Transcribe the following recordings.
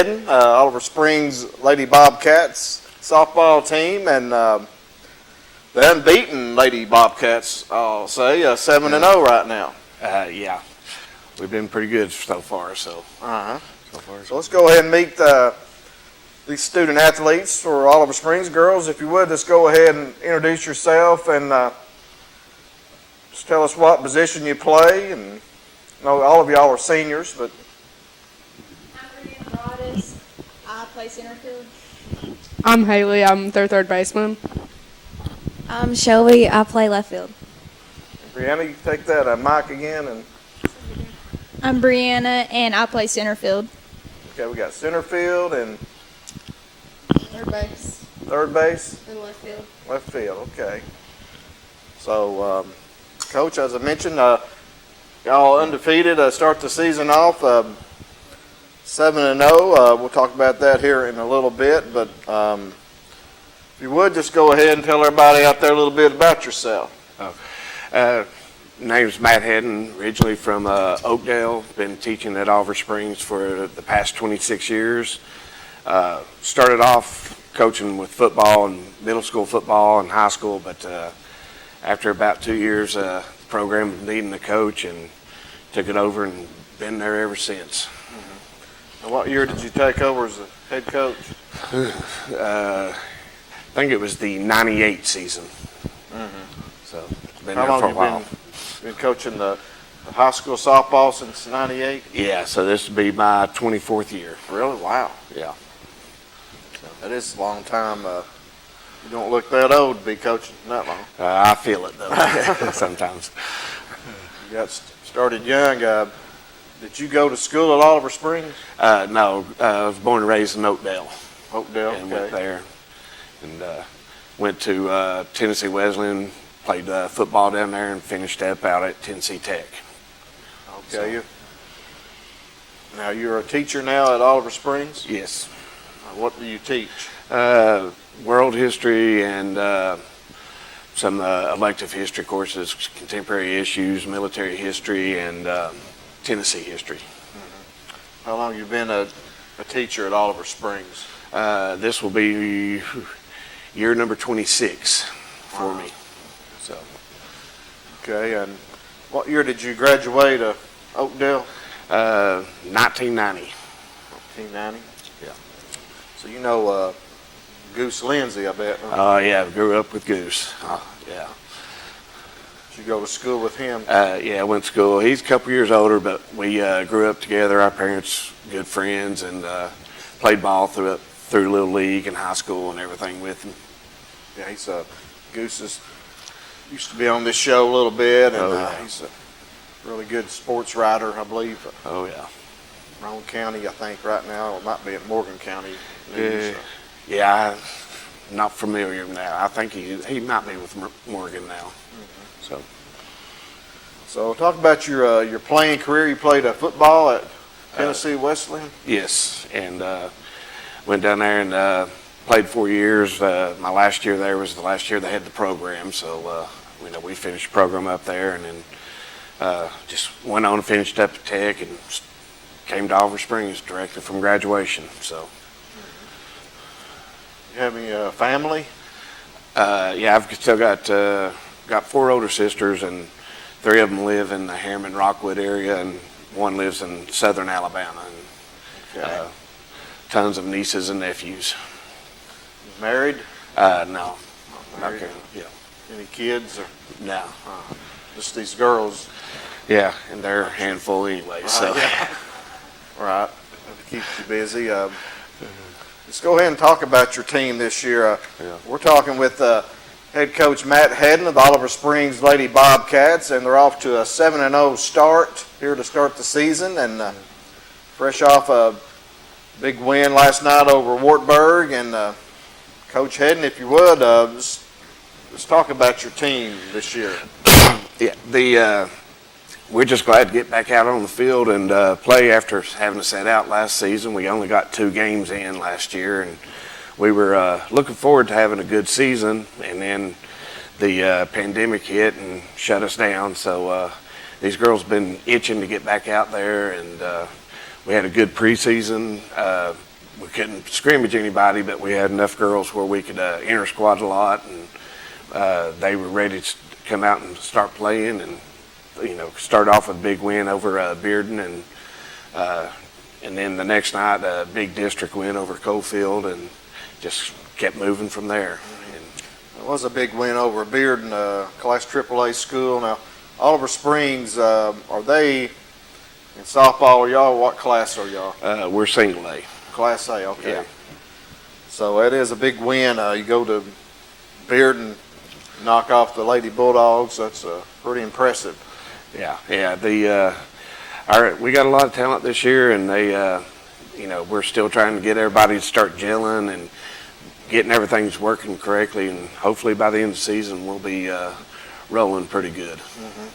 Hedden, Oliver Springs Lady Bobcats softball team, and the unbeaten Lady Bobcats, I'll say, 7-0 right now. Yeah, we've been pretty good so far. So let's go ahead and meet these student athletes for Oliver Springs. Girls, if you would, just go ahead and introduce yourself and just tell us what position you play. And I know all of y'all are seniors, but I play center field. I'm Haley. I'm their third baseman. I'm Shelby. I play left field. Brianna, you take that mic again. And I'm Brianna, and I play center field. okay, we got center field and Third base. third base, And left field. left field. Okay. So, Coach, as I mentioned, y'all undefeated. Start the season off 7-0. We'll talk about that here in a little bit, but if you would, just go ahead and tell everybody out there a little bit about yourself. Name's Matt Hedden, originally from Oakdale. Been teaching at Oliver Springs for the past 26 years. Started off coaching with football and middle school football and high school, but after about 2 years, the program needing a coach and took it over and been there ever since. And what year did you take over as the head coach? I think it was the 98 season. So been How there long for a have while. you been coaching the high school softball since 98? Yeah, so this will be my 24th year. Really? Wow. Yeah. That is a long time. You don't look that old to be coaching that long. I feel it though sometimes. You got started young. Did you go to school at Oliver Springs? No, I was born and raised in Oakdale. Oakdale, And okay. went there. And went to Tennessee Wesleyan, played football down there, and finished up out at Tennessee Tech. Okay. Now you're a teacher now at Oliver Springs? Yes. What do you teach? World history and some elective history courses, contemporary issues, military history, and Tennessee history. How long have you been a teacher at Oliver Springs? This will be year number 26 for me. So. Okay, and what year did you graduate Oakdale? 1990. 1990? Yeah. So you know Goose Lindsay, I bet. Oh, yeah, grew up with Goose. Yeah. Did you go to school with him? Yeah, I went to school. He's a couple years older, but we grew up together. Our parents, good friends, and played ball through Little League and high school and everything with him. Yeah, he's Goose used to be on this show a little bit, and he's a really good sports writer, I believe. Oh, yeah. Roane County, I think, right now. It might be at Morgan County News. Yeah, I'm not familiar now. I think he might be with Morgan now. So talk about your playing career. You played football at Tennessee Wesleyan? Yes, and went down there and played 4 years. My last year there was the last year they had the program, so we finished the program up there, and then just went on and finished up at Tech and came to Oliver Springs directly from graduation. So. You have any family? Yeah, I've still got 4 older sisters, and 3 of them live in the Harriman Rockwood area, and 1 lives in southern Alabama. And Okay. tons of nieces and nephews. Married? No. Married. Okay. Yeah. Any kids? Or No. just these girls? Yeah, and they're a handful anyway. So. Yeah. Right. That keeps you busy. Let's go ahead and talk about your team this year. We're talking with head coach Matt Hedden of the Oliver Springs Lady Bobcats, and they're off to a 7-0 start here to start the season, and fresh off a big win last night over Wartburg. And Coach Hedden, if you would, let's talk about your team this year. Yeah, we're just glad to get back out on the field and play after having to set out last season. We only got 2 games in last year, and we were looking forward to having a good season, and then the pandemic hit and shut us down. So these girls have been itching to get back out there, and we had a good preseason. we couldn't scrimmage anybody, but we had enough girls where we could inter squad a lot, and they were ready to come out and start playing, and start off with a big win over Bearden, and then the next night a big district win over Coalfield, and just kept moving from there. It was a big win over Bearden, Class AAA school. Now, Oliver Springs, are they in softball, or y'all, what class are y'all? We're single A. Class A, okay. Yeah. So it is a big win. You go to Bearden, knock off the Lady Bulldogs. That's pretty impressive. Yeah. We got a lot of talent this year, and they, we're still trying to get everybody to start gelling and getting everything's working correctly, and hopefully by the end of the season we'll be rolling pretty good. Mm-hmm.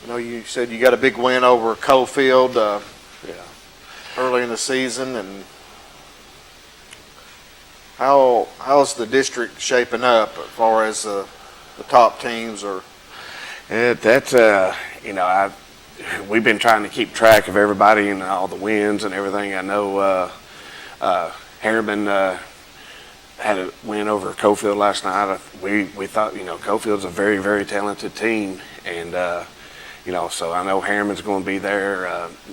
So, you said you got a big win over Coalfield yeah. early in the season, and how's the district shaping up as far as the top teams? Or we've been trying to keep track of everybody and all the wins and everything. I know Harriman had a win over Coalfield last night. We thought, Coalfield's a very, very talented team, and so I know Harriman's going to be there.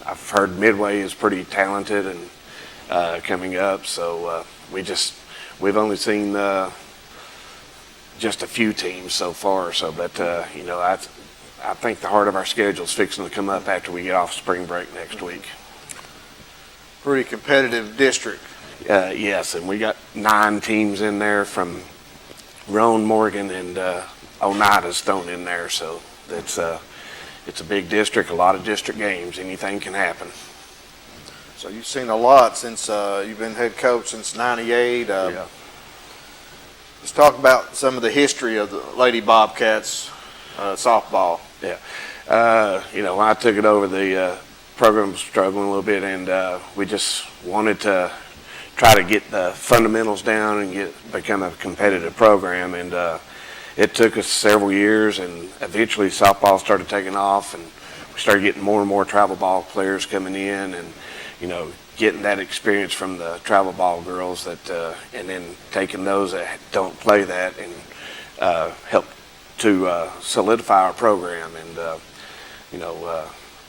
I've heard Midway is pretty talented and coming up. So we've only seen just a few teams so far. So, but I think the heart of our schedule is fixing to come up after we get off spring break next week. Pretty competitive district. Yes, and we got 9 teams in there from Roan, Morgan, and Oneida's thrown in there. So it's a big district, a lot of district games. Anything can happen. So you've seen a lot since you've been head coach since '98. Yeah. Let's talk about some of the history of the Lady Bobcats softball. Yeah. When I took it over, the program was struggling a little bit, and we just wanted to try to get the fundamentals down and become a competitive program. And it took us several years, and eventually softball started taking off, and we started getting more and more travel ball players coming in, and getting that experience from the travel ball girls and then taking those that don't play that and help to solidify our program. And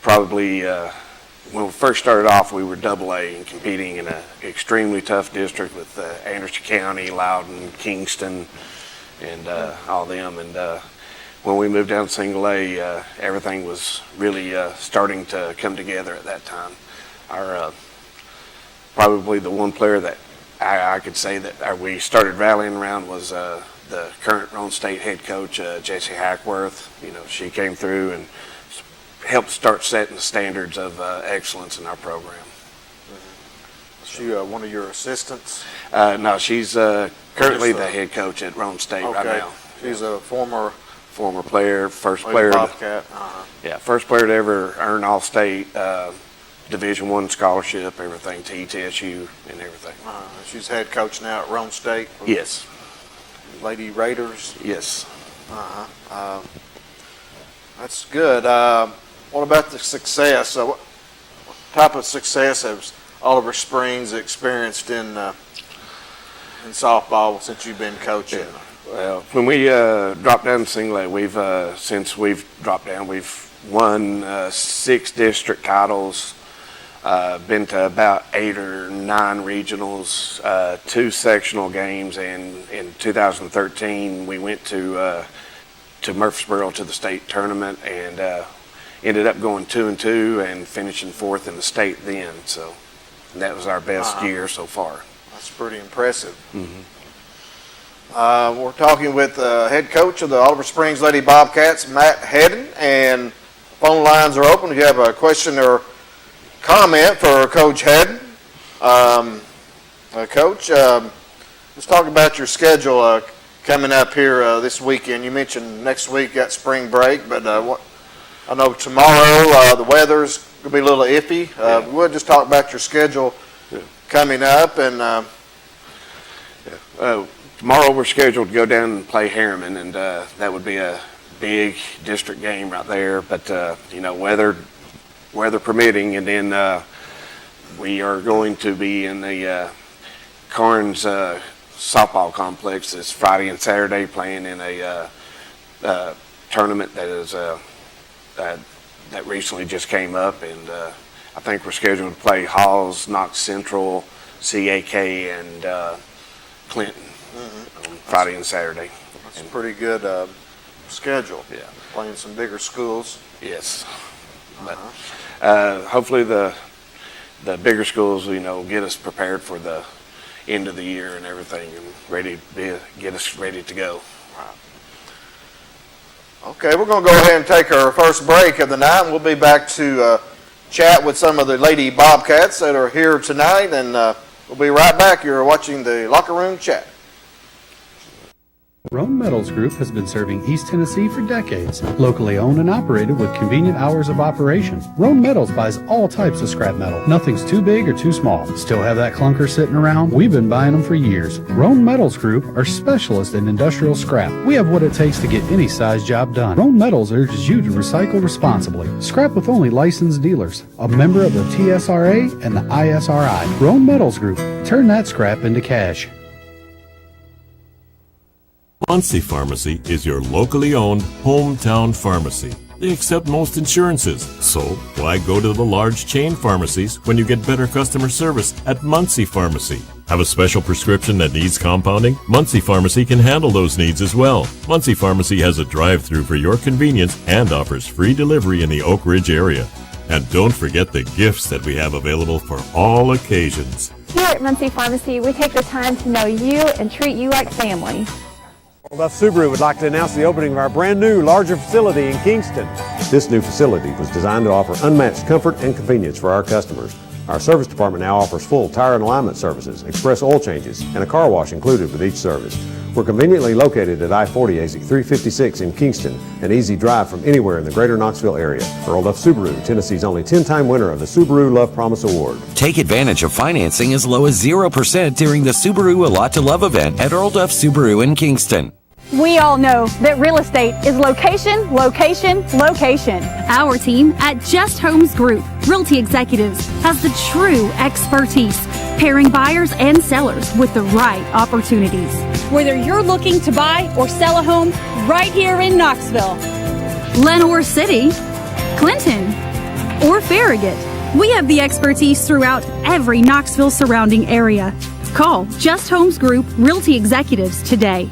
probably when we first started off, we were AA and competing in an extremely tough district with Anderson County, Loudon, Kingston, and all them. And when we moved down to single A, everything was really starting to come together at that time. Our probably the one player that I could say that we started rallying around was the current Roan State head coach, J.C. Hackworth. She came through and helped start setting the standards of excellence in our program. Is she one of your assistants? No, she's currently the head coach at Roan State right now. She's a former player, first player. Bobcat. Yeah, first player to ever earn All-State Division I scholarship, everything to ETSU and everything. She's head coach now at Roan State. Yes. Lady Raiders. Yes. That's good. What about the success? What type of success has Oliver Springs experienced in softball since you've been coaching? Yeah. Well, when we dropped down to single A, since we've dropped down, we've won 6 district titles, been to about 8 or 9 regionals, 2 sectional games, and in 2013 we went to Murfreesboro to the state tournament and ended up going 2-2 and finishing 4th in the state then. So that was our best year so far. That's pretty impressive. Mm-hmm. We're talking with head coach of the Oliver Springs Lady Bobcats, Matt Hedden, and phone lines are open. If you have a question or comment for Coach Hedden. Coach, let's talk about your schedule coming up here this weekend. You mentioned next week got spring break, but I know tomorrow the weather's going to be a little iffy. We'll just talk about your schedule coming up. And tomorrow we're scheduled to go down and play Harriman, and that would be a big district game right there. But weather permitting, and then we are going to be in the Carnes softball complex this Friday and Saturday, playing in a tournament that is that recently just came up, and I think we're scheduled to play Halls, Knox Central, CAK, and Clinton on Friday and Saturday. That's a pretty good schedule. Yeah. Playing some bigger schools. Yes. But hopefully the bigger schools, get us prepared for the end of the year and everything, and get us ready to go. Okay, we're going to go ahead and take our first break of the night, and we'll be back to chat with some of the Lady Bobcats that are here tonight, and we'll be right back. You're watching the Locker Room Chat. Roan Metals Group has been serving East Tennessee for decades. Locally owned and operated with convenient hours of operation. Roan Metals buys all types of scrap metal. Nothing's too big or too small. Still have that clunker sitting around? We've been buying them for years. Roan Metals Group are specialists in industrial scrap. We have what it takes to get any size job done. Roan Metals urges you to recycle responsibly. Scrap with only licensed dealers. A member of the TSRA and the ISRI. Roan Metals Group. Turn that scrap into cash. Muncie Pharmacy is your locally owned hometown pharmacy. They accept most insurances, so why go to the large chain pharmacies when you get better customer service at Muncie Pharmacy? Have a special prescription that needs compounding? Muncie Pharmacy can handle those needs as well. Muncie Pharmacy has a drive-through for your convenience and offers free delivery in the Oak Ridge area. And don't forget the gifts that we have available for all occasions. Here at Muncie Pharmacy, we take the time to know you and treat you like family. Buff Subaru would like to announce the opening of our brand new, larger facility in Kingston. This new facility was designed to offer unmatched comfort and convenience for our customers. Our service department now offers full tire and alignment services, express oil changes, and a car wash included with each service. We're conveniently located at I-40 Exit 356 in Kingston, an easy drive from anywhere in the greater Knoxville area. Earl Duff Subaru, Tennessee's only 10-time winner of the Subaru Love Promise Award. Take advantage of financing as low as 0% during the Subaru A Lot to Love event at Earl Duff Subaru in Kingston. We all know that real estate is location, location, location. Our team at Just Homes Group Realty Executives has the true expertise, pairing buyers and sellers with the right opportunities. Whether you're looking to buy or sell a home right here in Knoxville, Lenoir City, Clinton, or Farragut, we have the expertise throughout every Knoxville surrounding area. Call Just Homes Group Realty Executives today.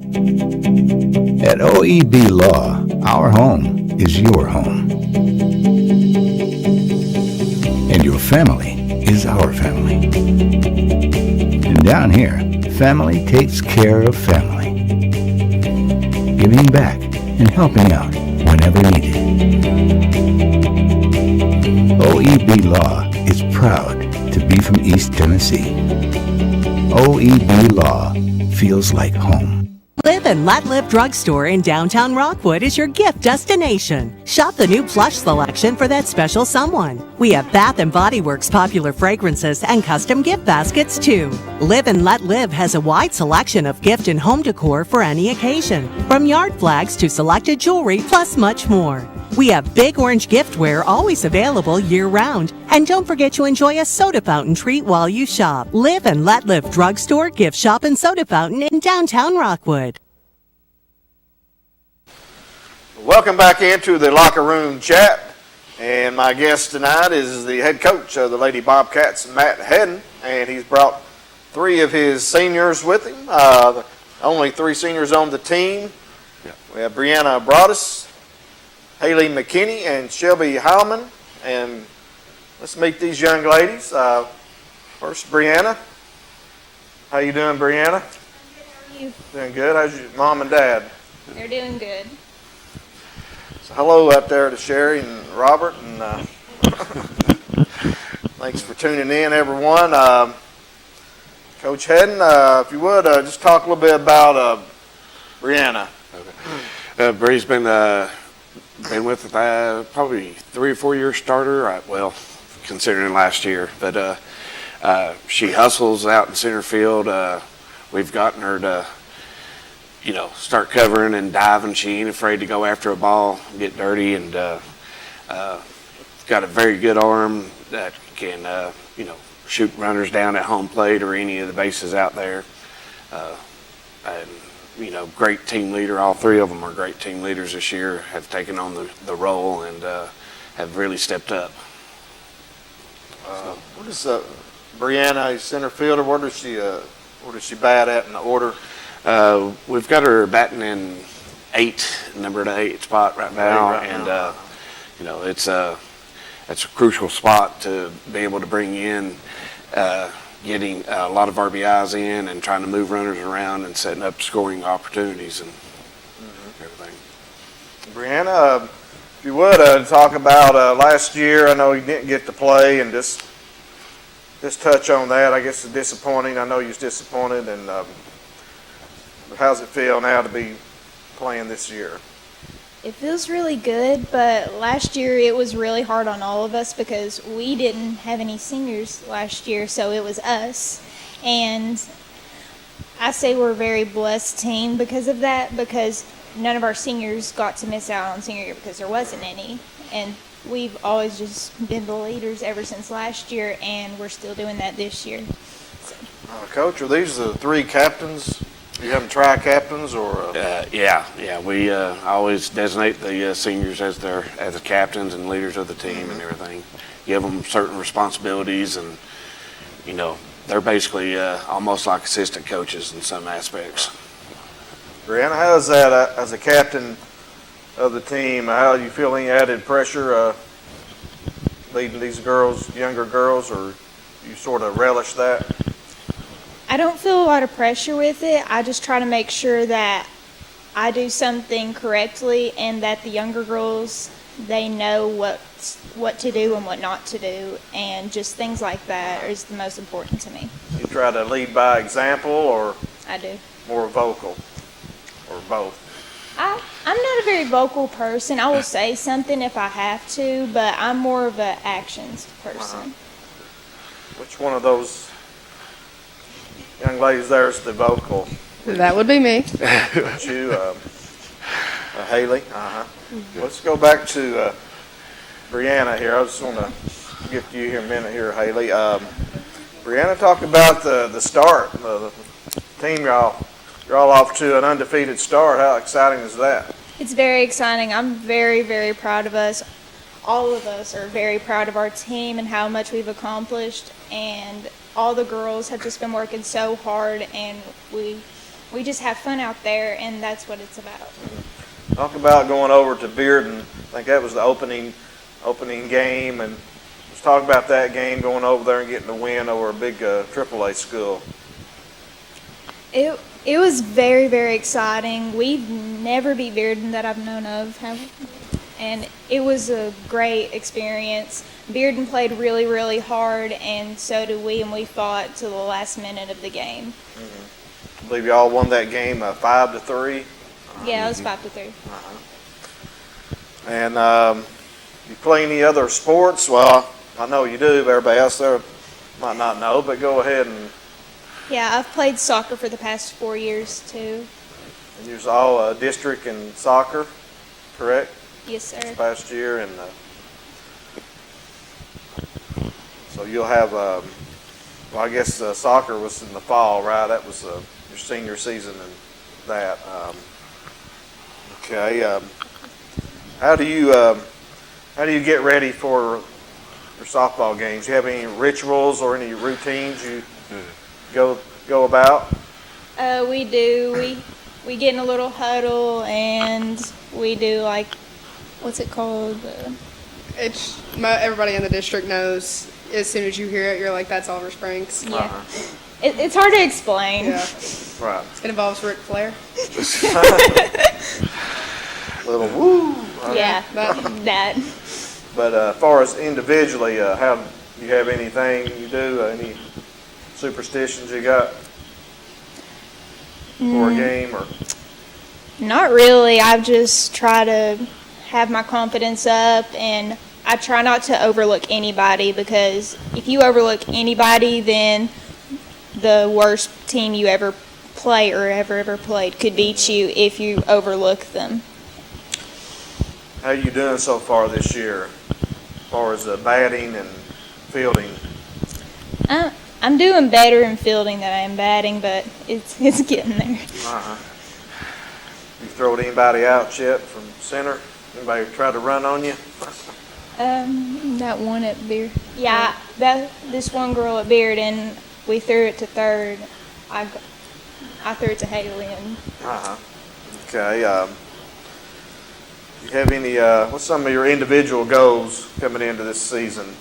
At OEB Law, our home is your home. And your family is our family. And down here, family takes care of family. Giving back and helping out whenever needed. OEB Law is proud to be from East Tennessee. OEB Law feels like home. Live and Let Live Drugstore in downtown Rockwood is your gift destination. Shop the new plush selection for that special someone. We have Bath & Body Works popular fragrances and custom gift baskets too. Live and Let Live has a wide selection of gift and home decor for any occasion, from yard flags to selected jewelry, plus much more. We have Big Orange giftware always available year-round. And don't forget to enjoy a soda fountain treat while you shop. Live and Let Live Drugstore, Gift Shop, and Soda Fountain in downtown Rockwood. Welcome back into the Locker Room Chat. And my guest tonight is the head coach of the Lady Bobcats, Matt Hedden. And he's brought three of his seniors with him. Only three seniors on the team. Yeah. We have Brianna Broadus, Haley McKinney, and Shelby Heilman. And let's meet these young ladies. First, Brianna. How you doing, Brianna? How are you? Doing good. How's your mom and dad? They're doing good. So hello out there to Sherry and Robert, and thanks for tuning in, everyone. Coach Hedden, if you would, just talk a little bit about Brianna. Okay. Bree's been with probably 3 or 4 year starter. Well, considering last year, but she hustles out in center field. We've gotten her to, start covering and diving. She ain't afraid to go after a ball, get dirty, and got a very good arm that can, shoot runners down at home plate or any of the bases out there. And, great team leader. All three of them are great team leaders this year, have taken on the role and have really stepped up. What is Brianna, center fielder? Where does she bat at in the order? We've got her batting in number 8 spot right now, it's a crucial spot to be able to bring in, getting a lot of RBIs in and trying to move runners around and setting up scoring opportunities and everything. Brianna, if you would talk about last year. I know you didn't get to play, and just touch on that. I guess it's disappointing. I know you was disappointed, and how's it feel now to be playing this year? It feels really good, but last year it was really hard on all of us because we didn't have any seniors last year, so it was us. And I say we're a very blessed team because of that, because none of our seniors got to miss out on senior year because there wasn't any. And we've always just been the leaders ever since last year, and we're still doing that this year. So. Coach, are these the 3 captains? You have them tri-captains, or? Yeah. We always designate the seniors as the captains and leaders of the team and everything. Give them certain responsibilities, and they're basically almost like assistant coaches in some aspects. Brianna, how is that as a captain of the team? How do you feel any added pressure leading these younger girls, or you sort of relish that? I don't feel a lot of pressure with it. I just try to make sure that I do something correctly and that the younger girls, they know what to do and what not to do, and just things like that is the most important to me. You try to lead by example, or I do. More vocal, or both? I'm not a very vocal person. I will say something if I have to, but I'm more of an actions person. Which one of those young ladies there is the vocal? That would be me. You, Haley. Let's go back to Brianna here. I just want to get to you here a minute here, Haley. Brianna, talk about the start. The team, you're all off to an undefeated start. How exciting is that? It's very exciting. I'm very, very proud of us. All of us are very proud of our team and how much we've accomplished. And all the girls have just been working so hard, and we just have fun out there, and that's what it's about. Talk about going over to Bearden. I think that was the opening game, and let's talk about that game, going over there and getting a win over a big AAA school. It was very, very exciting. We've never beat Bearden that I've known of, and it was a great experience. Bearden played really, really hard, and so did we, and we fought to the last minute of the game. I believe y'all won that game 5-3. Yeah, it was 5-3. And you play any other sports? Well, I know you do, but everybody else there might not know, but go ahead and... Yeah, I've played soccer for the past 4 years, too. And you was all district in soccer, correct? Yes, sir. This past year, and so you'll have, I guess soccer was in the fall, right? That was your senior season and that. Okay. How do you get ready for your softball games? Do you have any rituals or any routines you go about? We do. We get in a little huddle, and we do, like, what's it called? Everybody in the district knows. As soon as you hear it, you're like, that's Oliver Springs. Yeah. It's hard to explain. Yeah. Right. It involves Ric Flair. Little woo. Yeah, that. But as far as individually, how do you have anything you do? Any superstitions you got for a game? Or Not really. I just try to have my confidence up, and I try not to overlook anybody, because if you overlook anybody, then the worst team you ever play or ever played could beat you if you overlook them. How are you doing so far this year, as far as batting and fielding? I'm doing better in fielding than I am batting, but it's getting there. Uh-huh. You throwed anybody out yet from center? Anybody try to run on you? That one at Beard. Yeah, this one girl at Bearden, we threw it to third. I threw it to Haley, and Uh-huh. Okay. You have any? What's some of your individual goals coming into this season?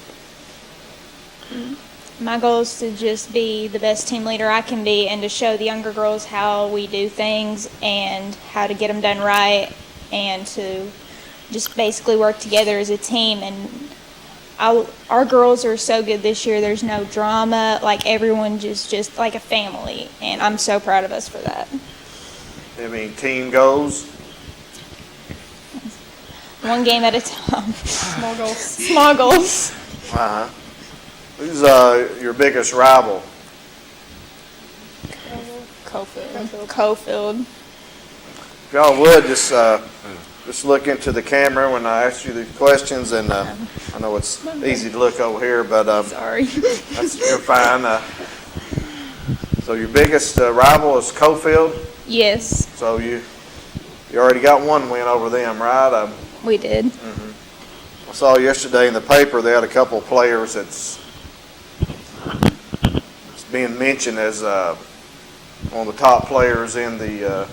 my goal is to just be the best team leader I can be and to show the younger girls how we do things and how to get them done right and to just basically work together as a team. And our girls are so good this year. There's no drama. Like, everyone just like a family, and I'm so proud of us for that. I mean, team goals? One game at a time. Small goals. Small goals. Uh-huh. Who's your biggest rival? Cofield. If y'all would, just look into the camera when I ask you the questions, and I know it's easy to look over here, but sorry. You're fine. So your biggest rival is Cofield? Yes. So you already got one win over them, right? We did. Mm-hmm. I saw yesterday in the paper they had a couple of players it's being mentioned as one of the top players in the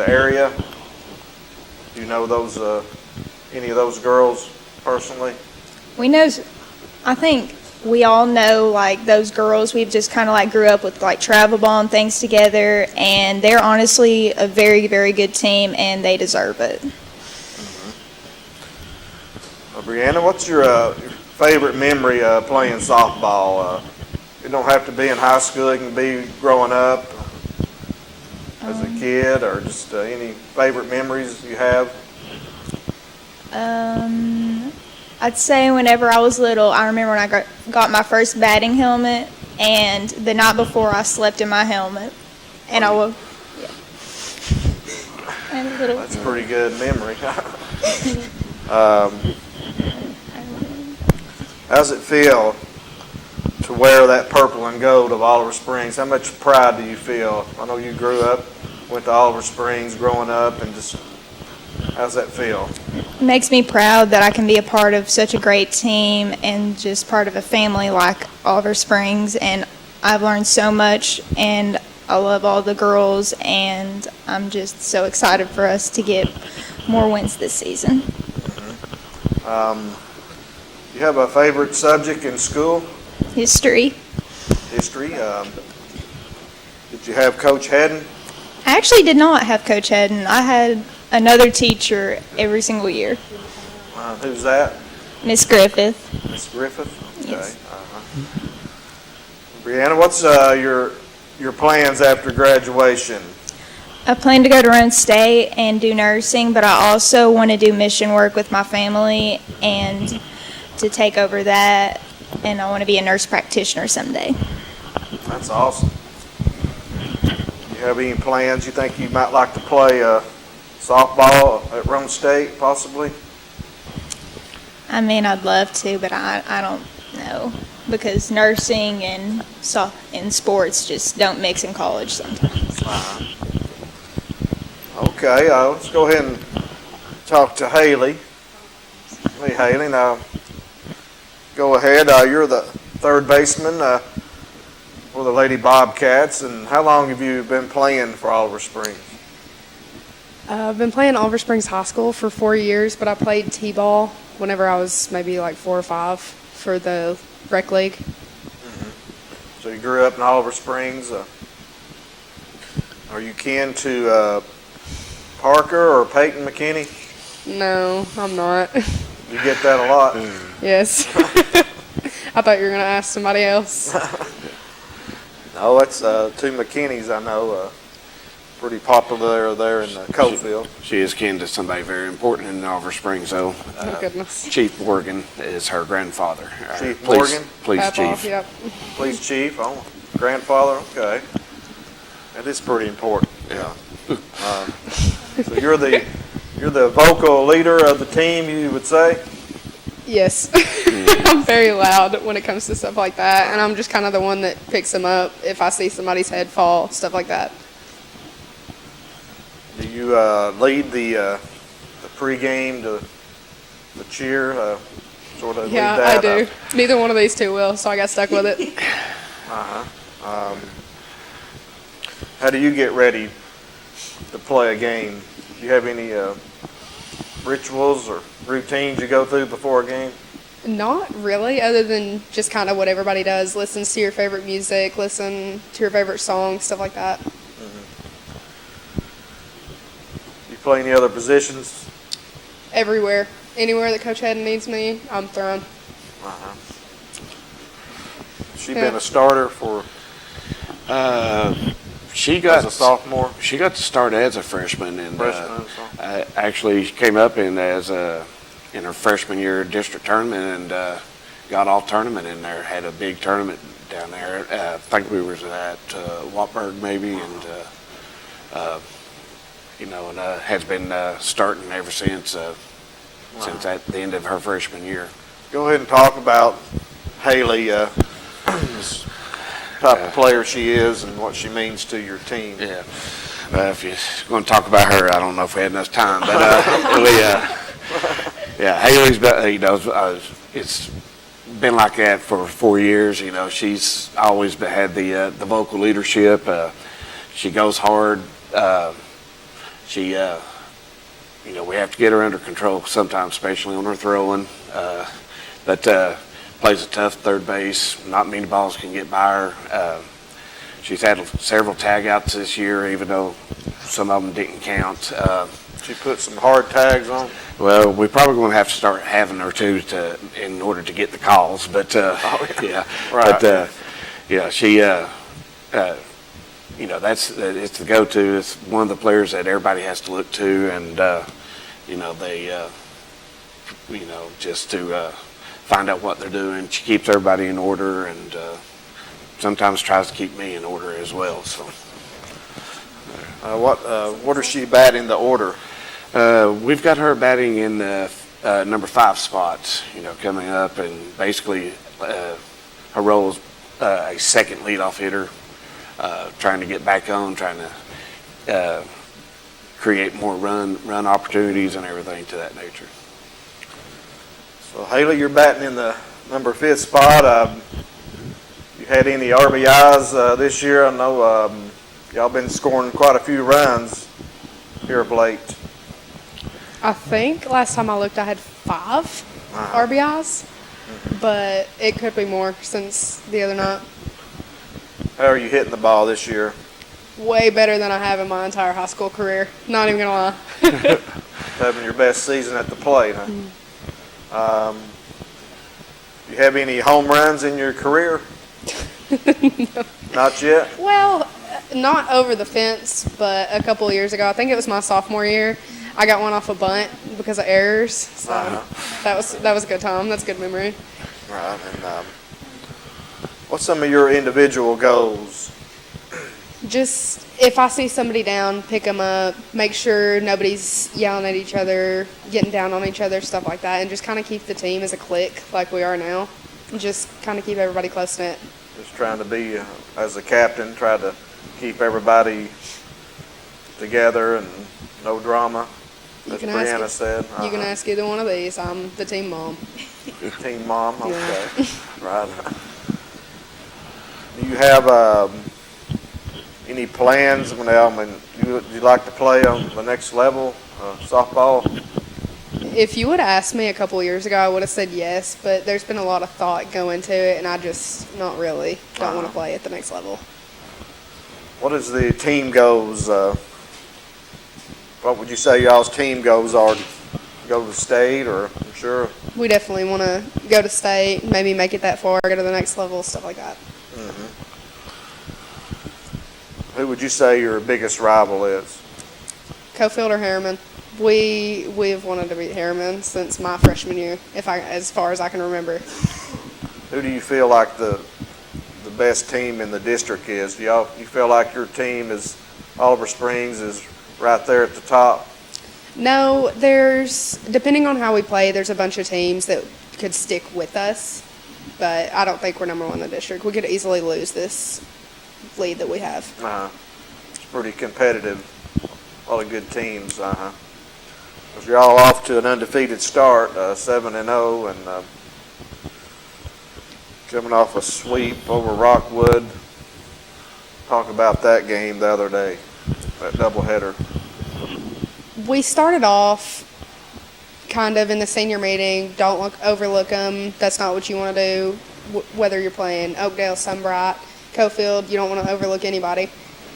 area. Do you know those any of those girls personally? We know, I think we all know, like, those girls. We've just kind of like grew up with like travel ball and things together, and they're honestly a very, very good team, and they deserve it. Brianna, what's your favorite memory playing softball? It don't have to be in high school. It can be growing up as a kid, or just any favorite memories you have. I'd say whenever I was little, I remember when I got my first batting helmet, and the night before I slept in my helmet, and I woke. Yeah. That's a pretty good memory. How's it feel to wear that purple and gold of Oliver Springs? How much pride do you feel? I know you grew up, went to Oliver Springs growing up, and just how's that feel? It makes me proud that I can be a part of such a great team and just part of a family like Oliver Springs. And I've learned so much, and I love all the girls, and I'm just so excited for us to get more wins this season. You have a favorite subject in school? History. History. Did you have Coach Hedden? I actually did not have Coach Hedden. I had another teacher every single year. Who's that? Miss Griffith. Miss Griffith? Okay. Yes. Brianna, what's your plans after graduation? I plan to go to Roan State and do nursing, but I also want to do mission work with my family and to take over that, and I want to be a nurse practitioner someday. That's awesome. You have any plans you think you might like to play softball at Roan State, possibly? I mean, I'd love to, but I don't know, because nursing and sports just don't mix in college sometimes. Okay, let's go ahead and talk to Haley. Hey, Haley, now go ahead. You're the third baseman for the Lady Bobcats, and how long have you been playing for Oliver Springs? I've been playing Oliver Springs High School for 4 years, but I played T-ball whenever I was maybe like 4 or 5 for the rec league. Mm-hmm. So you grew up in Oliver Springs. Are you kin to Parker or Peyton McKinney? No, I'm not. You get that a lot. Yes. I thought you were going to ask somebody else. No, it's two McKinneys I know. Pretty popular there in Cofield. She is kin to somebody very important in Oliver Springs, though. Oh, goodness. Chief Morgan is her grandfather. Chief Morgan? Police chief. Yep. Police chief, oh, grandfather, okay. That is pretty important. Yeah. So you're the vocal leader of the team, you would say? Yes. I'm very loud when it comes to stuff like that, and I'm just kind of the one that picks them up if I see somebody's head fall, stuff like that. Do you lead the pregame, the cheer, sort of Yeah, lead that? I do. Neither one of these two will, so I got stuck with it. How do you get ready to play a game? Do you have any rituals or routines you go through before a game? Not really, other than just kind of what everybody does. Listens to your favorite music, listen to your favorite song, stuff like that. You play any other positions? Everywhere. Anywhere that Coach Hedden needs me, I'm thrown. She been a starter for She got as a sophomore? She got to start as a freshman, and actually she came up in in her freshman year district tournament and got all tournament in there. Had a big tournament down there. I think we was at Wartburg maybe, and has been starting ever since at the end of her freshman year. Go ahead and talk about Haley, this type of player she is and what she means to your team. Yeah. If you're going to talk about her, I don't know if we had enough time, but Haley's been, it's been like that for 4 years. She's always had the vocal leadership. She goes hard. We have to get her under control sometimes, especially on her throwing. But plays a tough third base. Not many balls can get by her. She's had several tag-outs this year, even though some of them didn't count. She put some hard tags on? Well, we probably going to have to start having her too in order to get the calls. But yeah, right. But she. It's the go-to. It's one of the players that everybody has to look to, and just to find out what they're doing. She keeps everybody in order, and sometimes tries to keep me in order as well. So, what does she bat in the order? We've got her batting in the number 5 spot. Coming up, and basically her role is a second leadoff hitter. Trying to get back on, trying to create more run opportunities and everything to that nature. So Haley, you're batting in the number 5th spot. You had any RBIs this year? I know y'all been scoring quite a few runs here of late. I think last time I looked I had 5 RBIs, but it could be more since the other night. How are you hitting the ball this year? Way better than I have in my entire high school career. Not even gonna lie. Having your best season at the plate, huh? You have any home runs in your career? No. Not yet? Well, not over the fence, but a couple of years ago, I think it was my sophomore year, I got one off a bunt because of errors. So that was a good time. That's a good memory. Right. And what's some of your individual goals? Just if I see somebody down, pick them up, make sure nobody's yelling at each other, getting down on each other, stuff like that, and just kind of keep the team as a clique like we are now. Just kind of keep everybody close-knit. Just trying to be, as a captain, try to keep everybody together and no drama, as Brianna said. You can ask either one of these. I'm the team mom. Team mom? Okay. Yeah. Right. Do you have any plans? Do you like to play on the next level, softball? If you would have asked me a couple of years ago, I would have said yes, but there's been a lot of thought go into it, and I just don't want to play at the next level. What is the team goals? What would you say y'all's team goals are? Go to state, or I'm sure? We definitely want to go to state, maybe make it that far, go to the next level, stuff like that. Mm-hmm. Who would you say your biggest rival is? Cofield or Harriman. We've wanted to beat Harriman since my freshman year, as far as I can remember. Who do you feel like the best team in the district is? Do you feel like your team is Oliver Springs is right there at the top? No, depending on how we play, there's a bunch of teams that could stick with us. But I don't think we're number one in the district. We could easily lose this lead that we have. It's pretty competitive. A lot of good teams. Because you're all off to an undefeated start, 7-0, and coming off a sweep over Rockwood. Talk about that game the other day, that doubleheader. We started off kind of in the senior meeting, don't overlook them. That's not what you want to do, whether you're playing Oakdale, Sunbright, Cofield. You don't want to overlook anybody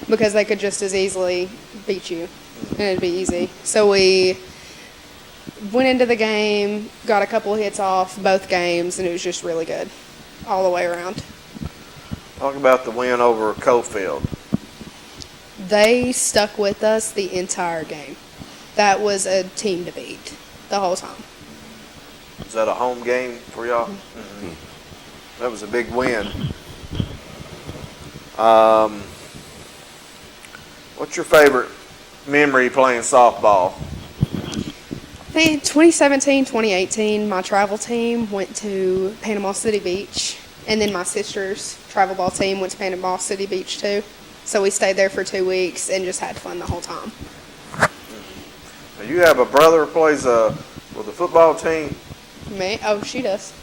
because they could just as easily beat you, and it'd be easy. So we went into the game, got a couple of hits off both games, and it was just really good all the way around. Talk about the win over Cofield. They stuck with us the entire game. That was a team to beat the whole time. Is that a home game for y'all? Mm-hmm. That was a big win. What's your favorite memory playing softball? I think 2017, 2018, my travel team went to Panama City Beach, and then my sister's travel ball team went to Panama City Beach too. So we stayed there for 2 weeks and just had fun the whole time. Now you have a brother who plays with the football team? Me? Oh, she does.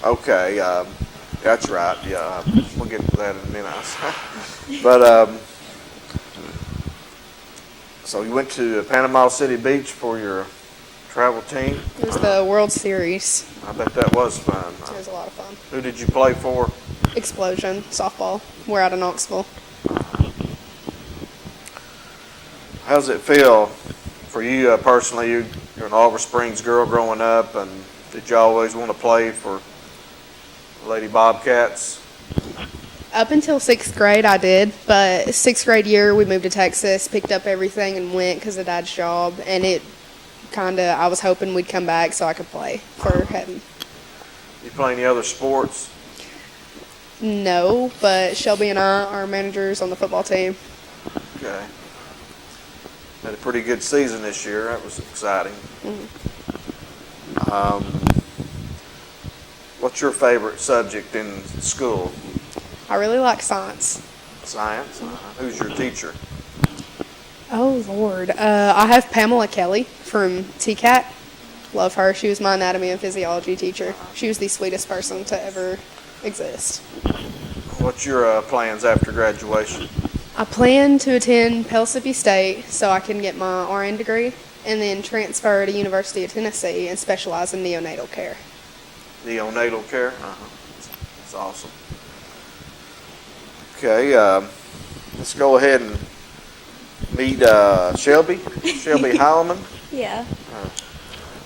Okay, that's right. Yeah, we'll get to that in a minute. But so you went to Panama City Beach for your travel team? It was the World Series. I bet that was fun. It was a lot of fun. Who did you play for? Explosion softball. We're out of Knoxville. How does it feel for you personally? You're an Oliver Springs girl growing up, and did you always want to play for Lady Bobcats? Up until 6th grade, I did, but 6th grade year, we moved to Texas, picked up everything, and went because of Dad's job, and it I was hoping we'd come back so I could play for Hedden. You play any other sports? No, but Shelby and I are managers on the football team. Okay. Had a pretty good season this year. That was exciting. What's your favorite subject in school? I really like science. Science? Who's your teacher? Oh, Lord. I have Pamela Kelly from TCAT. Love her. She was my anatomy and physiology teacher. She was the sweetest person to ever exist. What's your plans after graduation? I plan to attend Pellissippi State so I can get my RN degree and then transfer to University of Tennessee and specialize in neonatal care. Neonatal care? That's awesome. Okay, let's go ahead and meet Shelby Heilman. Yeah.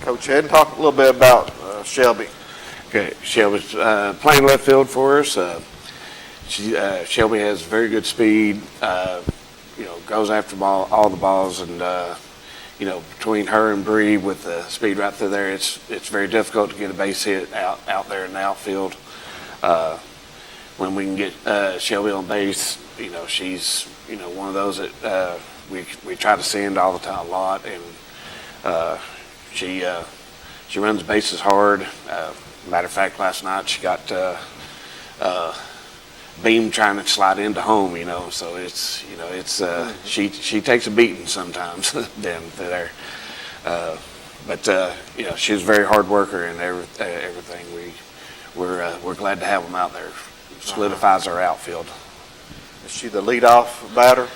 Coach Hedden, talk a little bit about Shelby. Okay, Shelby's playing left field for us. Shelby has very good speed. Goes after all the balls, and between her and Bree with the speed right through there, it's very difficult to get a base hit out there in the outfield. When we can get Shelby on base, she's one of those that we try to send all the time a lot, and she runs bases hard. Matter of fact, last night she got beam trying to slide into home, so it's she takes a beating sometimes down there. But she's a very hard worker and everything. We're glad to have them out there. Solidifies our outfield. Is she the leadoff batter?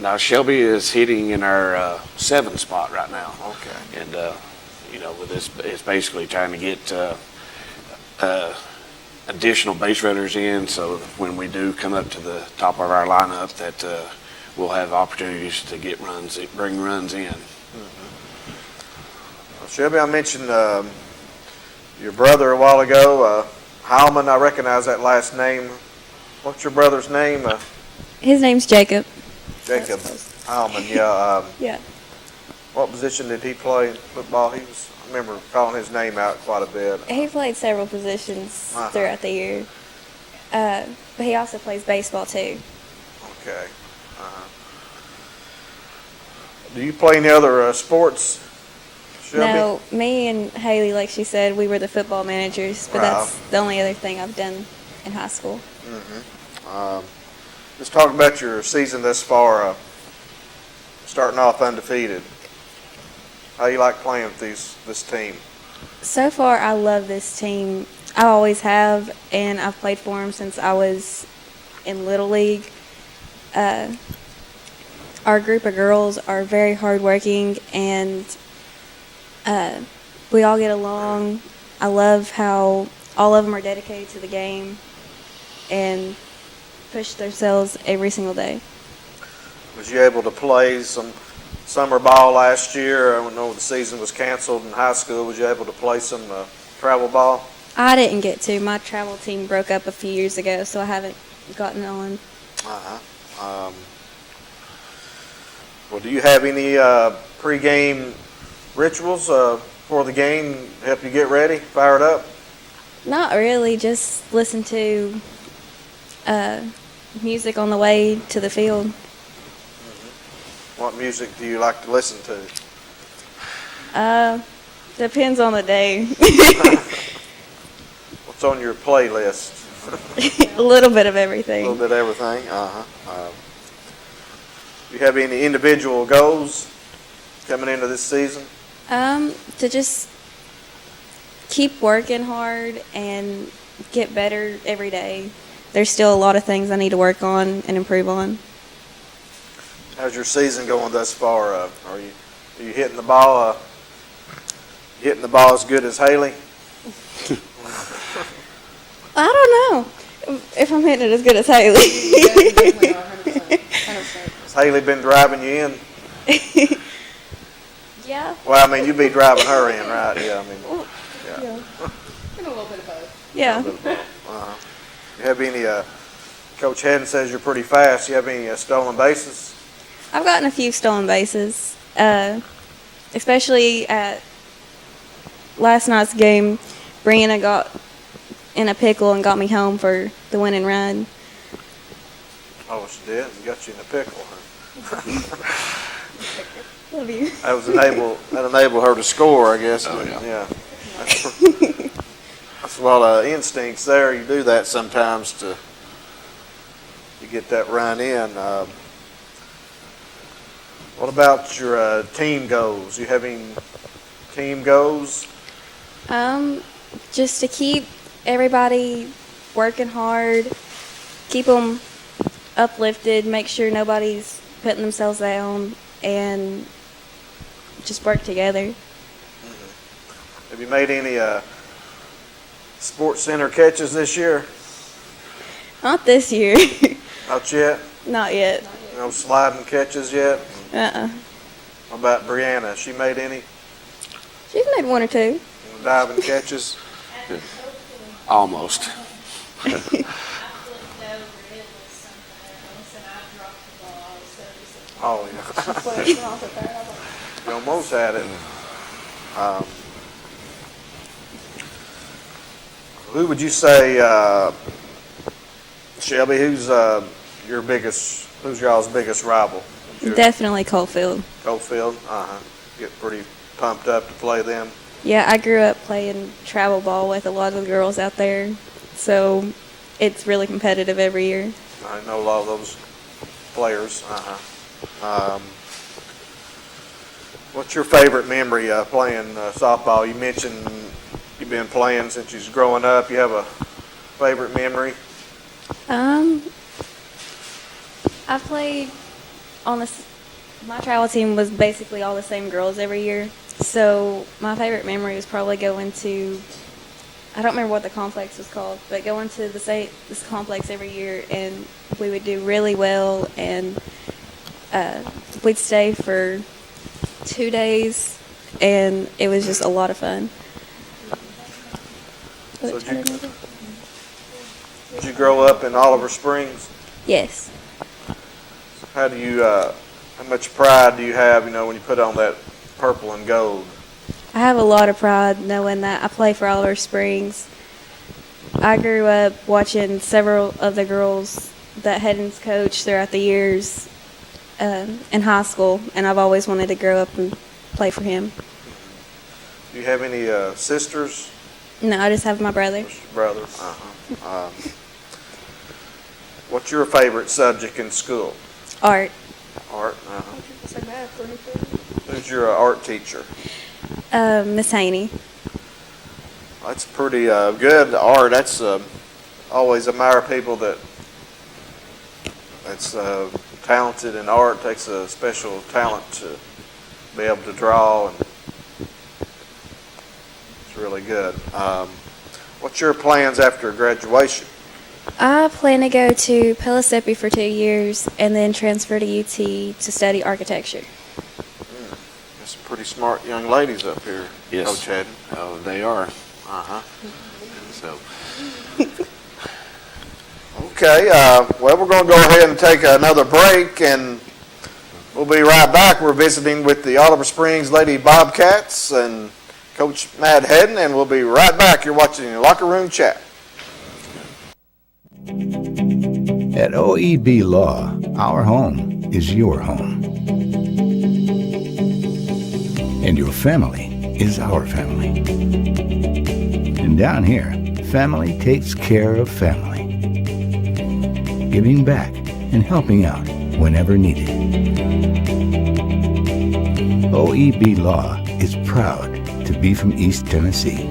Now Shelby is hitting in our 7th spot right now. Okay. And with this, it's basically trying to get additional base runners in, so when we do come up to the top of our lineup, that we'll have opportunities to get bring runs in. Well, Shelby, I mentioned your brother a while ago, Heilman. I recognize that last name. What's your brother's name? His name's Jacob. Jacob Heilman. Yeah. Yeah. What position did he play in football? I remember calling his name out quite a bit. He played several positions throughout the year, but he also plays baseball too. Okay. Do you play any other sports, Shelby? No, me and Haley, like she said, we were the football managers, but Right. that's the only other thing I've done in high school. Let's talk about your season thus far, starting off undefeated. How you like playing with this team? So far, I love this team. I always have, and I've played for them since I was in Little League. Our group of girls are very hardworking, and we all get along. I love how all of them are dedicated to the game and push themselves every single day. Was you able to play some summer ball last year? I don't know, the season was canceled in high school. Was you able to play some travel ball? I didn't get to. My travel team broke up a few years ago, so I haven't gotten on. Well, do you have any pregame rituals for the game? Help you get ready, fired up? Not really, just listen to music on the way to the field. What music do you like to listen to? Depends on the day. What's on your playlist? A little bit of everything. A little bit of everything. Do you have any individual goals coming into this season? To just keep working hard and get better every day. There's still a lot of things I need to work on and improve on. How's your season going thus far? Are you hitting the ball? Hitting the ball as good as Haley? I don't know if I'm hitting it as good as Haley. Has Haley been driving you in? Yeah. Well, I mean, you'd be driving her in, right? Yeah, I mean, yeah. And a little bit of both. Yeah. You have any, Coach Hedden says you're pretty fast. You have any stolen bases? I've gotten a few stolen bases, especially at last night's game. Brianna got in a pickle and got me home for the winning run. Oh, she did? You got you in a pickle, huh? Love you. That enabled her to score, I guess. Oh, yeah. That's a lot of instincts there. You do that sometimes to get that run in. What about your team goals? You have any team goals? Just to keep everybody working hard, keep them uplifted, make sure nobody's putting themselves down, and just work together. Have you made any Sports Center catches this year? Not this year. Not yet? Not yet. No sliding catches yet? Uh-uh. What about Brianna? She made any She's made one or two. diving catches? Almost. Oh, yeah. You almost had it. Who would you say, Shelby, who's y'all's biggest rival? Definitely Coalfield. Coalfield? Get pretty pumped up to play them. Yeah, I grew up playing travel ball with a lot of the girls out there, so it's really competitive every year. I know a lot of those players. What's your favorite memory playing softball? You mentioned you've been playing since you was growing up. You have a favorite memory? I played on my travel team was basically all the same girls every year. So my favorite memory was probably going to, I don't remember what the complex was called, but going to this complex every year, and we would do really well, and we'd stay for 2 days, and it was just a lot of fun. So did you grow up in Oliver Springs? Yes. How much pride do you have, when you put on that purple and gold? I have a lot of pride knowing that I play for Oliver Springs. I grew up watching several of the girls that Hedden's coached throughout the years in high school, and I've always wanted to grow up and play for him. Do you have any sisters? No, I just have my brother. Brothers? What's your favorite subject in school? Art. Art? Who's your art teacher? Miss Haney. That's pretty good art. That's always admire people that's talented in art. Takes a special talent to be able to draw, and it's really good. What's your plans after graduation? I plan to go to Pellissippi for 2 years and then transfer to UT to study architecture. There's some pretty smart young ladies up here, Yes. Coach Hedden. Oh, they are. Uh-huh. So, Okay, well, we're going to go ahead and take another break, and we'll be right back. We're visiting with the Oliver Springs Lady Bobcats and Coach Matt Hedden, and we'll be right back. You're watching Locker Room Chat. At OEB Law, our home is your home. And your family is our family. And down here, family takes care of family. Giving back and helping out whenever needed. OEB Law is proud to be from East Tennessee.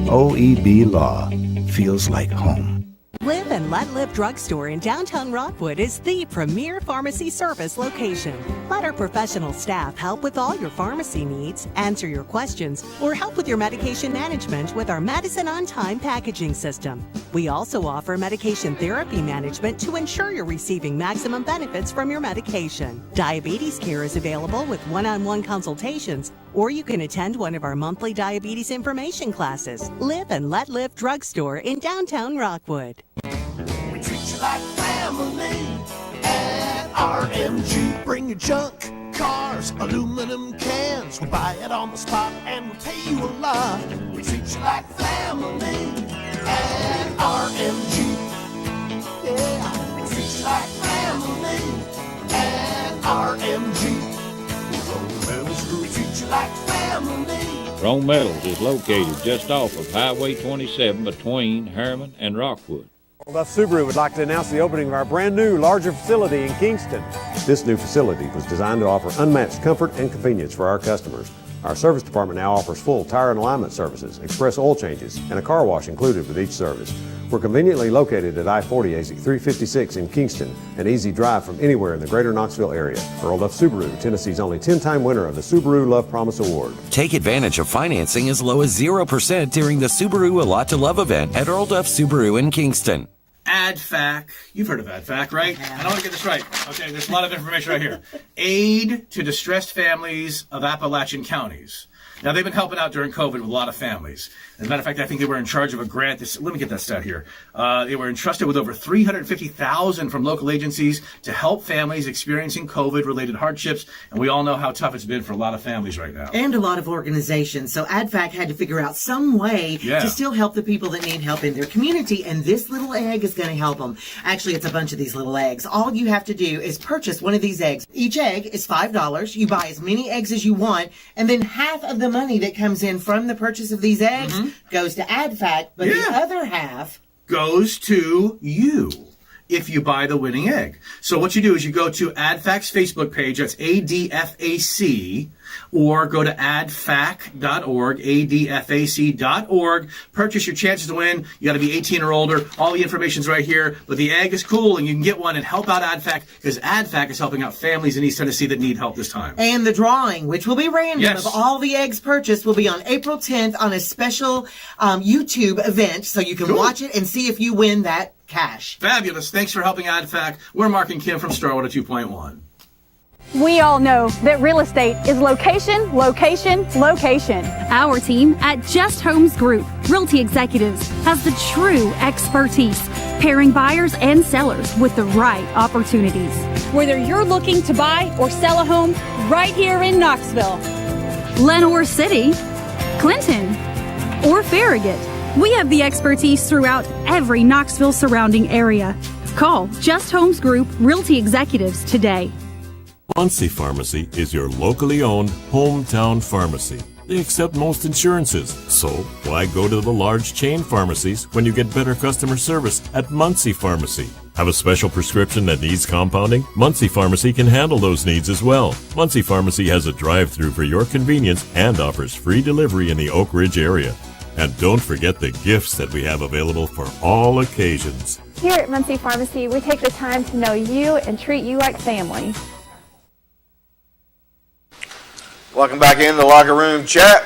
OEB Law feels like home. Live and Let Live Drugstore in downtown Rockwood is the premier pharmacy service location. Let our professional staff help with all your pharmacy needs, answer your questions, or help with your medication management with our Medicine on Time packaging system. We also offer medication therapy management to ensure you're receiving maximum benefits from your medication. Diabetes care is available with one-on-one consultations, or you can attend one of our monthly diabetes information classes. Live and Let Live Drugstore in downtown Rockwood. We treat you like family at RMG. Bring your junk, cars, aluminum cans. We buy it on the spot and we pay you a lot. We treat you like family at RMG. Yeah, we treat you like family at RMG. We treat you like family. Rome Metals is located just off of Highway 27 between Harriman and Rockwood. Duff Subaru would like to announce the opening of our brand new, larger facility in Kingston. This new facility was designed to offer unmatched comfort and convenience for our customers. Our service department now offers full tire and alignment services, express oil changes, and a car wash included with each service. We're conveniently located at I-40 exit 356 in Kingston, an easy drive from anywhere in the greater Knoxville area. Earl Duff Subaru, Tennessee's only 10-time winner of the Subaru Love Promise Award. Take advantage of financing as low as 0% during the Subaru A Lot to Love event at Earl Duff Subaru in Kingston. ADFAC, you've heard of ADFAC, right? I don't want to get this right. Okay, there's a lot of information right here. Aid to distressed families of Appalachian counties. Now, they've been helping out during COVID with a lot of families. As a matter of fact, I think they were in charge of a grant. Let me get that stat here. They were entrusted with over $350,000 from local agencies to help families experiencing COVID-related hardships. And we all know how tough it's been for a lot of families right now. And a lot of organizations. So ADFAC had to figure out some way to still help the people that need help in their community. And this little egg is going to help them. Actually, it's a bunch of these little eggs. All you have to do is purchase one of these eggs. Each egg is $5. You buy as many eggs as you want. And then half of the money that comes in from the purchase of these eggs goes to ADFAC, but the other half goes to you if you buy the winning egg. So what you do is you go to ADFAC's Facebook page, that's ADFAC, or go to adfac.org, adfac.org. Purchase your chances to win. You got to be 18 or older. All the information's right here. But the egg is cool, and you can get one and help out ADFAC, because ADFAC is helping out families in East Tennessee that need help this time. And the drawing, which will be random of all the eggs purchased, will be on April 10th on a special YouTube event, so you can watch it and see if you win that cash. Fabulous. Thanks for helping ADFAC. We're Mark and Kim from Starwater 2.1. We all know that real estate is location, location, location. Our team at Just Homes Group, Realty Executives, has the true expertise, pairing buyers and sellers with the right opportunities. Whether you're looking to buy or sell a home right here in Knoxville, Lenoir City, Clinton, or Farragut, we have the expertise throughout every Knoxville surrounding area. Call Just Homes Group Realty Executives today. Muncie Pharmacy is your locally owned hometown pharmacy. They accept most insurances, so why go to the large chain pharmacies when you get better customer service at Muncie Pharmacy? Have a special prescription that needs compounding? Muncie Pharmacy can handle those needs as well. Muncie Pharmacy has a drive-through for your convenience and offers free delivery in the Oak Ridge area. And don't forget the gifts that we have available for all occasions. Here at Muncie Pharmacy, we take the time to know you and treat you like family. Welcome back into the locker room chat.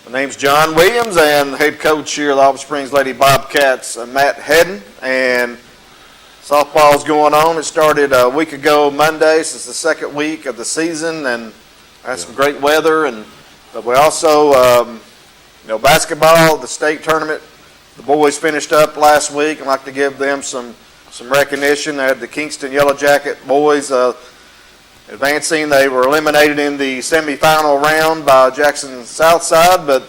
My name's John Williams, and head coach here at the Oliver Springs Lady Bobcats, Matt Hedden. And softball's going on. It started a week ago Monday, so it's the second week of the season, and had some great weather. But we also, basketball, the state tournament, the boys finished up last week. I'd like to give them some recognition. They had the Kingston Yellow Jacket boys advancing. They were eliminated in the semifinal round by Jackson Southside, but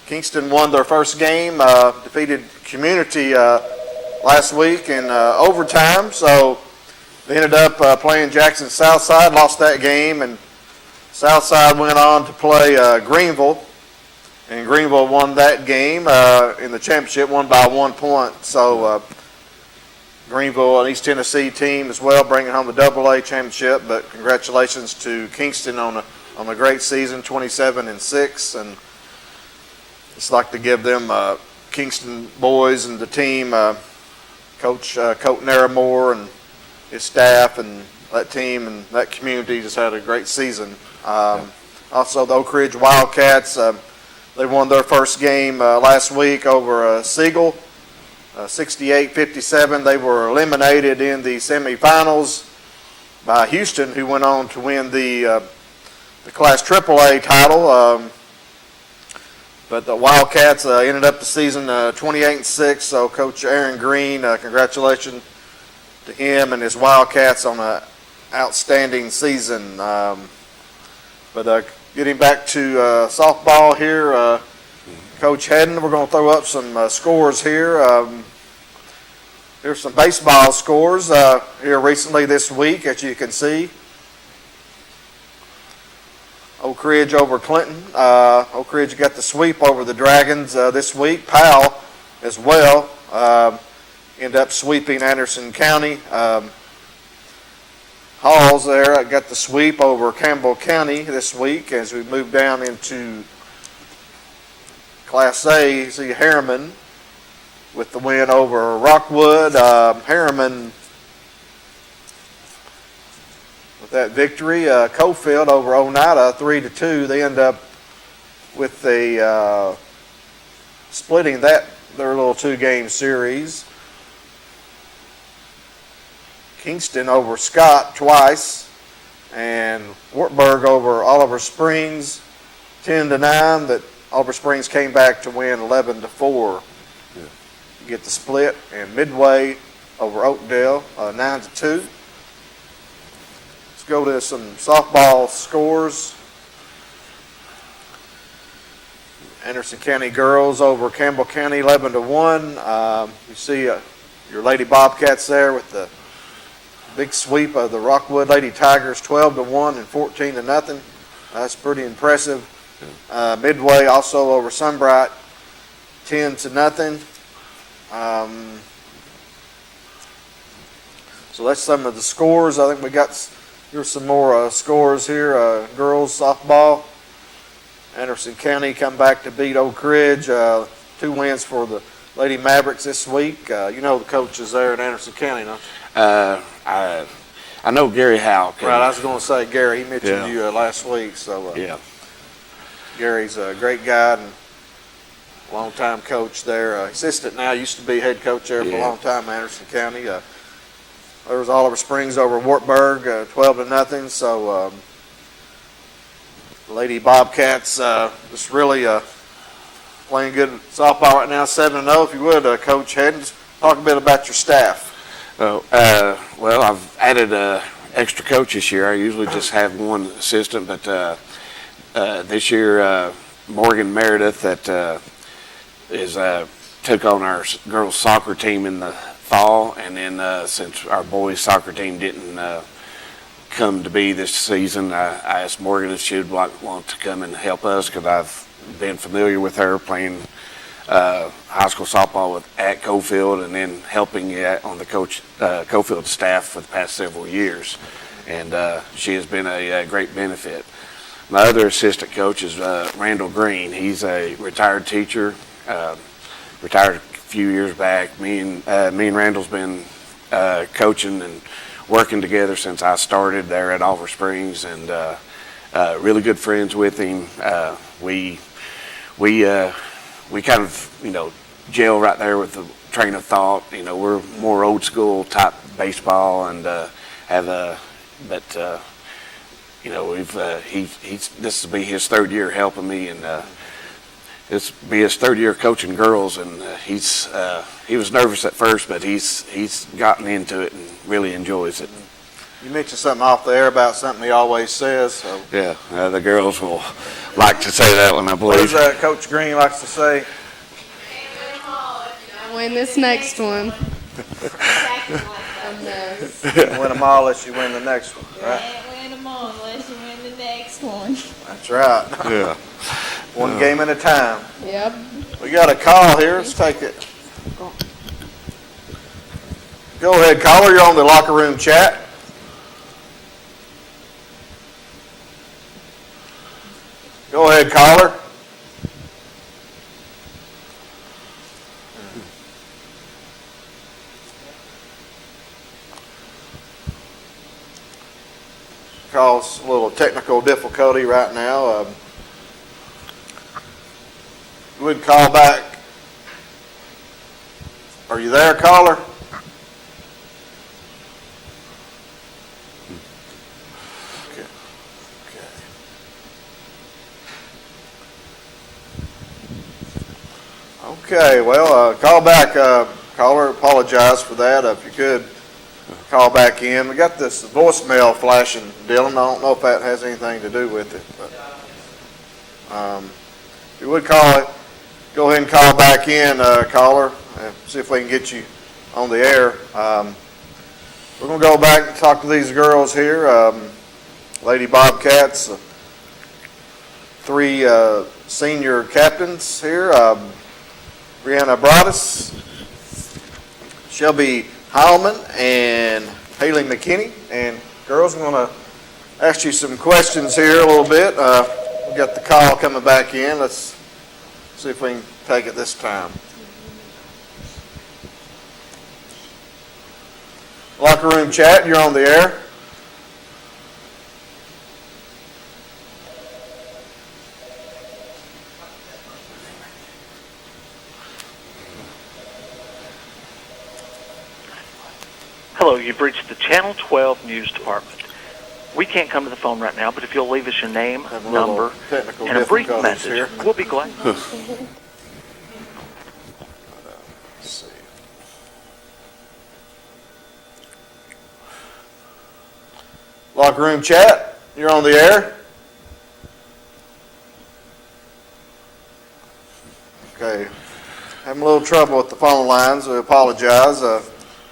Kingston won their first game, defeated Community last week in overtime. So they ended up playing Jackson Southside, lost that game, and Southside went on to play Greenville, and Greenville won that game in the championship, won by 1 point. So Greenville, an East Tennessee team as well, bringing home the AA championship. But congratulations to Kingston on a great season, 27-6, and just like to give them Kingston boys and the team, Coach Colt Naramore and his staff and that team and that community just had a great season. Also, the Oak Ridge Wildcats, they won their first game last week over Siegel. 68-57. They were eliminated in the semifinals by Houston, who went on to win the Class AAA title. But the Wildcats ended up the season 28-6. So Coach Aaron Green, congratulations to him and his Wildcats on an outstanding season. But getting back to softball here. Coach Hedden, we're going to throw up some scores here. Here's some baseball scores here recently this week, as you can see. Oak Ridge over Clinton. Oak Ridge got the sweep over the Dragons this week. Powell as well ended up sweeping Anderson County. Halls there got the sweep over Campbell County this week. As we move down into Class A, you see Harriman with the win over Rockwood. Harriman with that victory. Cofield over Oneida 3-2. They end up with a splitting their little 2-game series. Kingston over Scott twice, and Wartburg over Oliver Springs 10-9. But Oliver Springs came back to win 11-4. You get the split, and Midway over Oakdale 9-2. Let's go to some softball scores. Anderson County girls over Campbell County 11-1. You see your Lady Bobcats there with the big sweep of the Rockwood Lady Tigers 12-1 and 14-0. That's pretty impressive. Midway also over Sunbright 10-0. So that's some of the scores. I think we got here's some more scores here. Girls softball. Anderson County come back to beat Oak Ridge. 2 wins for the Lady Mavericks this week. You know the coaches there in Anderson County, don't you? I know Gary Howe. Right, I was going to say Gary. He mentioned you last week. So yeah. Gary's a great guy and long-time coach there. Assistant now, used to be head coach there for a long time in Anderson County. There was Oliver Springs over Wartburg, 12-0. So Lady Bobcats just really playing good softball right now, 7-0. If you would, Coach Hedden, talk a bit about your staff. Well, I've added an extra coach this year. I usually just have one assistant, but this year Morgan Meredith that took on our girls soccer team in the fall, and then since our boys soccer team didn't come to be this season, I asked Morgan if she would want to come and help us, because I've been familiar with her playing high school softball at Cofield, and then helping on the Cofield staff for the past several years. And she has been a great benefit. My other assistant coach is Randall Green. He's a retired teacher, retired a few years back. Me and Randall's been coaching and working together since I started there at Oliver Springs, and really good friends with him. We kind of, gel right there with the train of thought. We're more old school type baseball, and this will be his third year helping me, and this will be his third year coaching girls, and he was nervous at first, but he's gotten into it and really enjoys it. You mentioned something off the air about something he always says. So. Yeah, the girls will like to say that one, I believe. What does Coach Green likes to say? Win this next one. Win them all unless you win the next one, right? Can't win them all unless you win the next one. That's right. Yeah. One game at a time. Yep. We got a call here. Let's take it. Go ahead, caller. You're on the locker room chat. Go ahead, caller. Cause a little technical difficulty right now. Would call back. Are you there, caller? Okay, well, call back, caller. Apologize for that. If you could call back in. We got this voicemail flashing, Dylan. I don't know if that has anything to do with it, but if you would call it, go ahead and call back in, caller. See if we can get you on the air. We're going to go back and talk to these girls here. Lady Bobcats, 3 senior captains here. Brianna Broadus, Shelby Heilman, and Haley McKinney. And girls, I'm going to ask you some questions here a little bit. We got the call coming back in. Let's see if we can take it this time. Locker room chat, you're on the air. Hello, you've reached the Channel 12 News Department. We can't come to the phone right now, but if you'll leave us your name, number, and a brief message, here. We'll be glad. Locker room chat, you're on the air. Okay, having a little trouble with the phone lines. I apologize.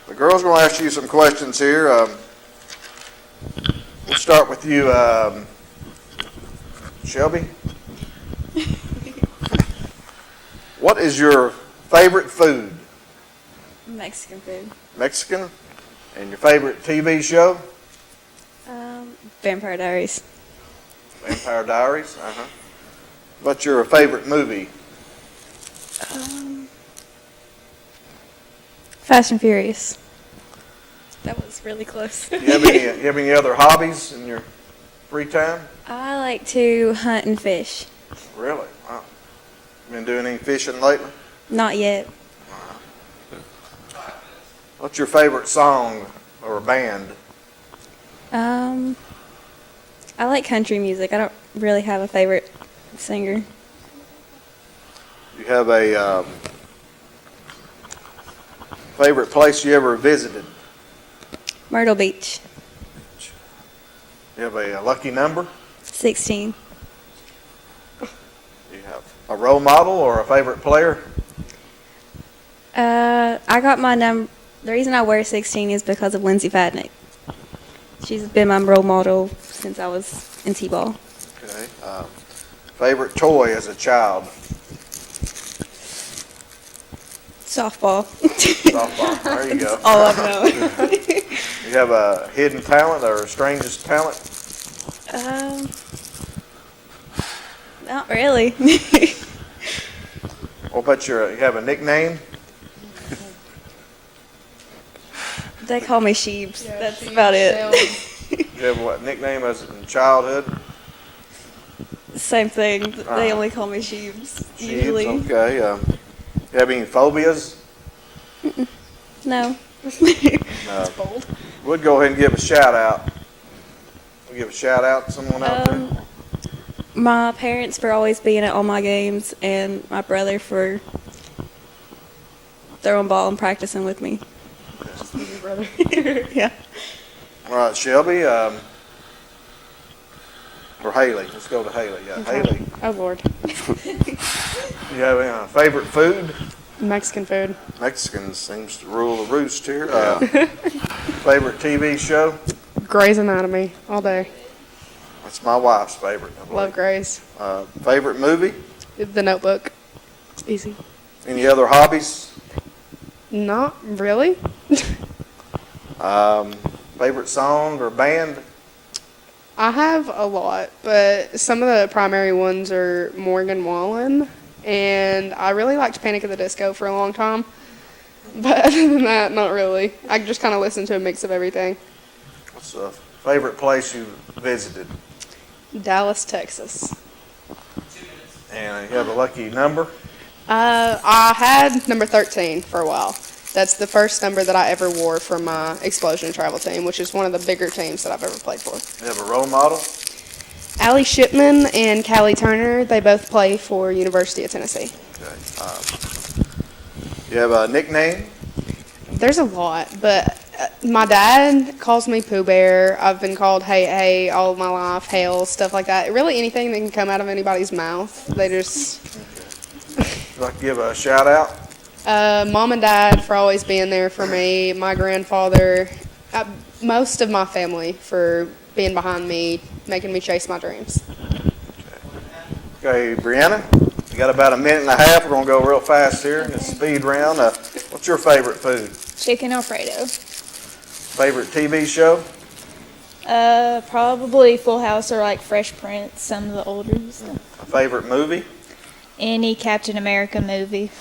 The girls are going to ask you some questions here. We'll start with you, Shelby. What is your favorite food? Mexican food. Mexican? And your favorite TV show? Vampire Diaries. Vampire Diaries? Uh-huh. What's your favorite movie? Fast and Furious. That was really close. You have any other hobbies in your free time? I like to hunt and fish. Really? Wow. Been doing any fishing lately? Not yet. What's your favorite song or band? I like country music. I don't really have a favorite singer. You have a favorite place you ever visited? Myrtle Beach. You have a lucky number? 16. You have a role model or a favorite player? I got my number. The reason I wear 16 is because of Lindsay Fadnick. She's been my role model since I was in T-ball. Okay. Favorite toy as a child? Softball. Softball. There you go. All I've known. You have a hidden talent or strangest talent? Not really. What about you have a nickname? They call me Sheebs. That's about it. You have what nickname as in childhood? Same thing. They only call me Sheebs. Usually. Okay. You have any phobias? No. We'll go ahead and give a shout out. We'll give a shout out to someone out there. My parents for always being at all my games, and my brother for throwing ball and practicing with me. Your brother. Yeah. All right, Shelby. Or Haley. Let's go to Haley. Yeah, Okay. Haley. Oh, Lord. You have a favorite food? Mexican food. Mexican seems to rule the roost here. Favorite TV show? Grey's Anatomy, all day. That's my wife's favorite. I believe. Love Grey's. Favorite movie? The Notebook. It's easy. Any other hobbies? Not really. Favorite song or band? I have a lot, but some of the primary ones are Morgan Wallen, and I really liked Panic at the Disco for a long time. But other than that, not really. I just kind of listen to a mix of everything. What's the favorite place you visited? Dallas, Texas. And you have a lucky number? I had number 13 for a while. That's the first number that I ever wore for my Explosion Travel team, which is one of the bigger teams that I've ever played for. You have a role model? Allie Shipman and Callie Turner, they both play for University of Tennessee. Okay. You have a nickname? There's a lot, but my dad calls me Pooh Bear. I've been called Hey Hey all of my life, Hale, stuff like that. Really anything that can come out of anybody's mouth. They just... Would you like to give a shout out? Mom and Dad for always being there for me. My grandfather, most of my family for being behind me, making me chase my dreams. Okay, Brianna, you got about a minute and a half. We're going to go real fast here. It's a speed round. What's your favorite food? Chicken Alfredo. Favorite TV show? Probably Full House or like Fresh Prince, some of the older stuff. A favorite movie? Any Captain America movie.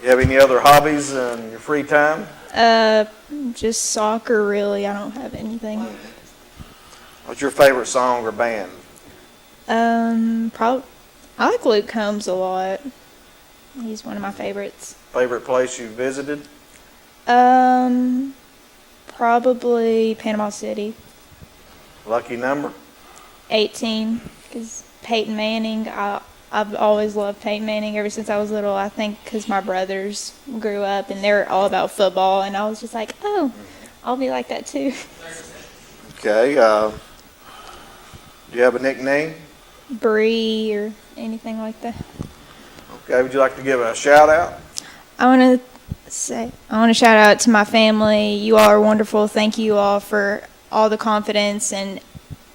You have any other hobbies in your free time? Just soccer, really. I don't have anything. What's your favorite song or band? I like Luke Combs a lot. He's one of my favorites. Favorite place you visited? Probably Panama City. Lucky number? 18, because Peyton Manning, I've always loved Peyton Manning ever since I was little. I think because my brothers grew up and they're all about football, and I was just like, oh, I'll be like that too. Okay. Do you have a nickname? Bree or anything like that. Okay. Would you like to give a shout out? I want to shout out to my family. You all are wonderful. Thank you all for all the confidence and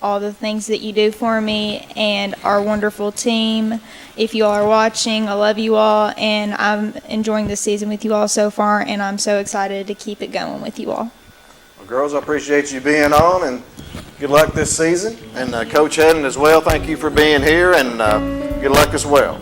all the things that you do for me, and our wonderful team. If you all are watching, I love you all, and I'm enjoying this season with you all so far, and I'm so excited to keep it going with you all. Well, girls, I appreciate you being on, and good luck this season. And Coach Hedden as well, thank you for being here, and good luck as well.